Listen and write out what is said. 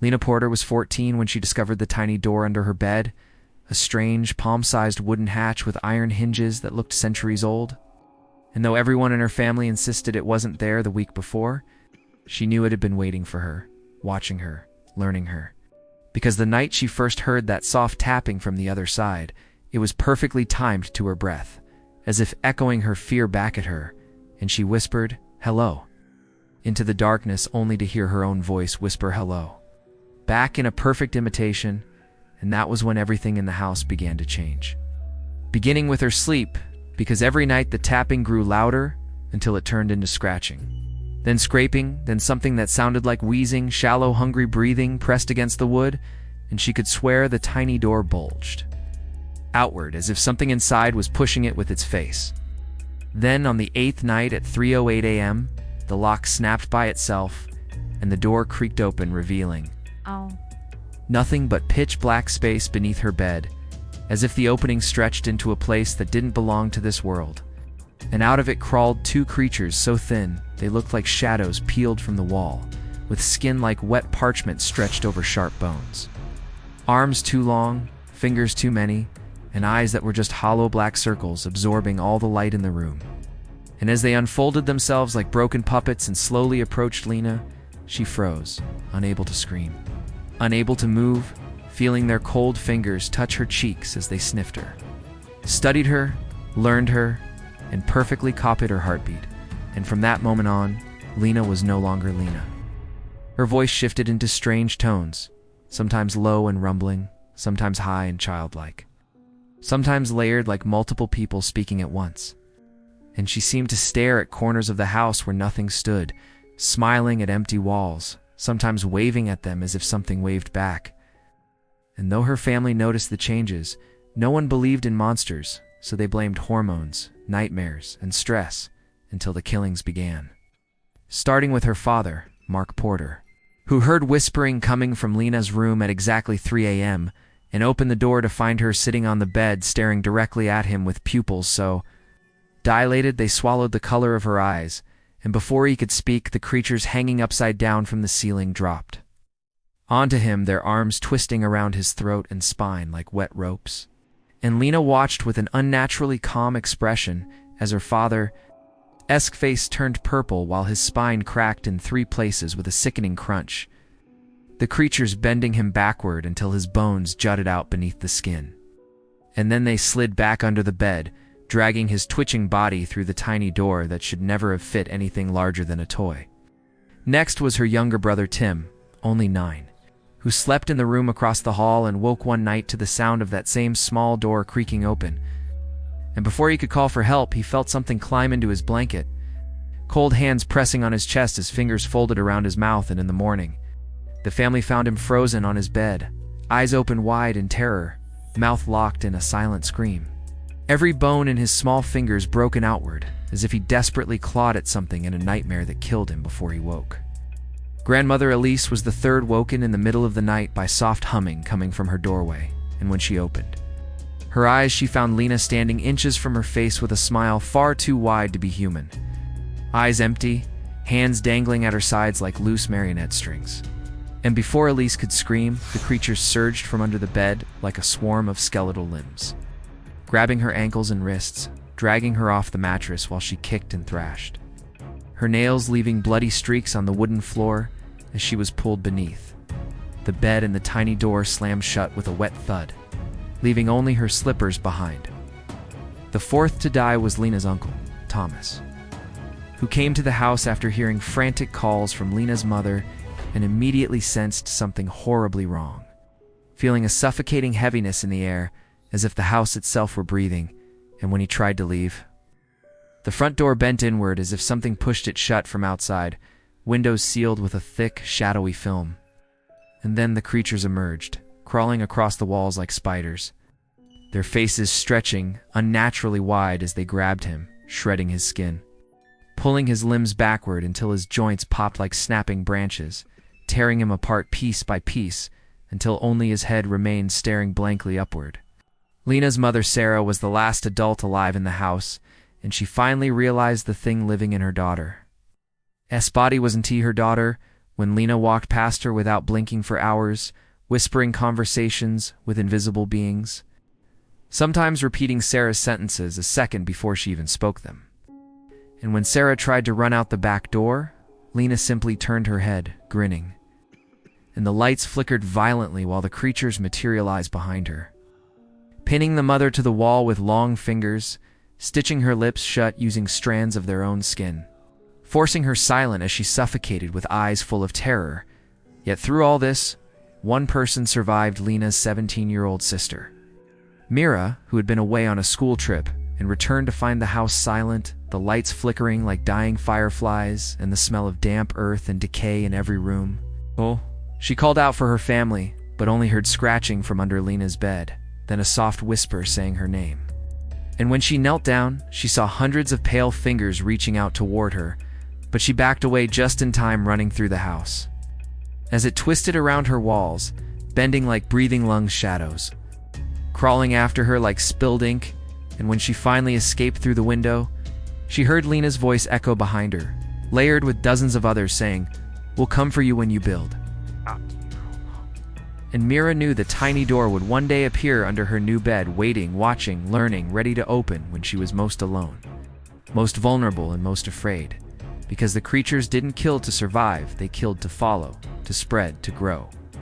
Lena Porter was 14 when she discovered the tiny door under her bed, a strange, palm-sized wooden hatch with iron hinges that looked centuries old. And though everyone in her family insisted it wasn't there the week before, she knew it had been waiting for her, watching her, learning her. Because the night she first heard that soft tapping from the other side, it was perfectly timed to her breath, as if echoing her fear back at her, and she whispered, "Hello," into the darkness only to hear her own voice whisper hello, back in a perfect imitation. And that was when everything in the house began to change. Beginning with her sleep, because every night the tapping grew louder until it turned into scratching. Then scraping, then something that sounded like wheezing, shallow, hungry breathing pressed against the wood, and she could swear the tiny door bulged outward as if something inside was pushing it with its face. Then on the 8th night at 3:08 a.m., the lock snapped by itself, and the door creaked open, revealing nothing but pitch-black space beneath her bed, as if the opening stretched into a place that didn't belong to this world. And out of it crawled two creatures so thin they looked like shadows peeled from the wall, with skin like wet parchment stretched over sharp bones. Arms too long, fingers too many, and eyes that were just hollow black circles absorbing all the light in the room. And as they unfolded themselves like broken puppets and slowly approached Lena, she froze, unable to scream, unable to move, feeling their cold fingers touch her cheeks as they sniffed her, studied her, learned her, and perfectly copied her heartbeat. And from that moment on, Lena was no longer Lena. Her voice shifted into strange tones, sometimes low and rumbling, sometimes high and childlike, sometimes layered like multiple people speaking at once. And she seemed to stare at corners of the house where nothing stood, smiling at empty walls, sometimes waving at them as if something waved back. And though her family noticed the changes, no one believed in monsters, so they blamed hormones, nightmares, and stress until the killings began. Starting with her father, Mark Porter, who heard whispering coming from Lena's room at exactly 3 a.m. and opened the door to find her sitting on the bed staring directly at him with pupils so dilated they swallowed the color of her eyes, and before he could speak, the creatures hanging upside down from the ceiling dropped onto him, their arms twisting around his throat and spine like wet ropes. And Lena watched with an unnaturally calm expression as her father's face turned purple while his spine cracked in 3 places with a sickening crunch, the creatures bending him backward until his bones jutted out beneath the skin. And then they slid back under the bed, dragging his twitching body through the tiny door that should never have fit anything larger than a toy. Next was her younger brother Tim, only 9, who slept in the room across the hall and woke one night to the sound of that same small door creaking open. And before he could call for help, he felt something climb into his blanket, cold hands pressing on his chest as fingers folded around his mouth. And in the morning, the family found him frozen on his bed, eyes open wide in terror, mouth locked in a silent scream. Every bone in his small fingers broken outward, as if he desperately clawed at something in a nightmare that killed him before he woke. Grandmother Elise was the third woken in the middle of the night by soft humming coming from her doorway, and when she opened her eyes, she found Lena standing inches from her face with a smile far too wide to be human. Eyes empty, hands dangling at her sides like loose marionette strings. And before Elise could scream, the creatures surged from under the bed like a swarm of skeletal limbs, grabbing her ankles and wrists, dragging her off the mattress while she kicked and thrashed, her nails leaving bloody streaks on the wooden floor as she was pulled beneath. The bed and the tiny door slammed shut with a wet thud, leaving only her slippers behind. The fourth to die was Lena's uncle, Thomas, who came to the house after hearing frantic calls from Lena's mother and immediately sensed something horribly wrong, feeling a suffocating heaviness in the air as if the house itself were breathing. And when he tried to leave, the front door bent inward as if something pushed it shut from outside, windows sealed with a thick, shadowy film. And then the creatures emerged, crawling across the walls like spiders, their faces stretching unnaturally wide as they grabbed him, shredding his skin, pulling his limbs backward until his joints popped like snapping branches, tearing him apart piece by piece until only his head remained staring blankly upward. Lena's mother, Sarah, was the last adult alive in the house, and she finally realized the thing living in her daughter's body wasn't her daughter, when Lena walked past her without blinking for hours, whispering conversations with invisible beings, sometimes repeating Sarah's sentences a second before she even spoke them. And when Sarah tried to run out the back door, Lena simply turned her head, grinning, and the lights flickered violently while the creatures materialized behind her, pinning the mother to the wall with long fingers, stitching her lips shut using strands of their own skin, forcing her silent as she suffocated with eyes full of terror. Yet through all this, one person survived: Lena's 17-year-old sister. Mira, who had been away on a school trip and returned to find the house silent, the lights flickering like dying fireflies, and the smell of damp earth and decay in every room. Oh, she called out for her family, but only heard scratching from under Lena's bed, then a soft whisper saying her name. And when she knelt down, she saw hundreds of pale fingers reaching out toward her, but she backed away just in time, running through the house. As it twisted around her walls, bending like breathing lung shadows, crawling after her like spilled ink, and when she finally escaped through the window, she heard Lena's voice echo behind her, layered with dozens of others saying, "We'll come for you when you build." And Mira knew the tiny door would one day appear under her new bed, waiting, watching, learning, ready to open when she was most alone, most vulnerable, and most afraid. Because the creatures didn't kill to survive, they killed to follow, to spread, to grow.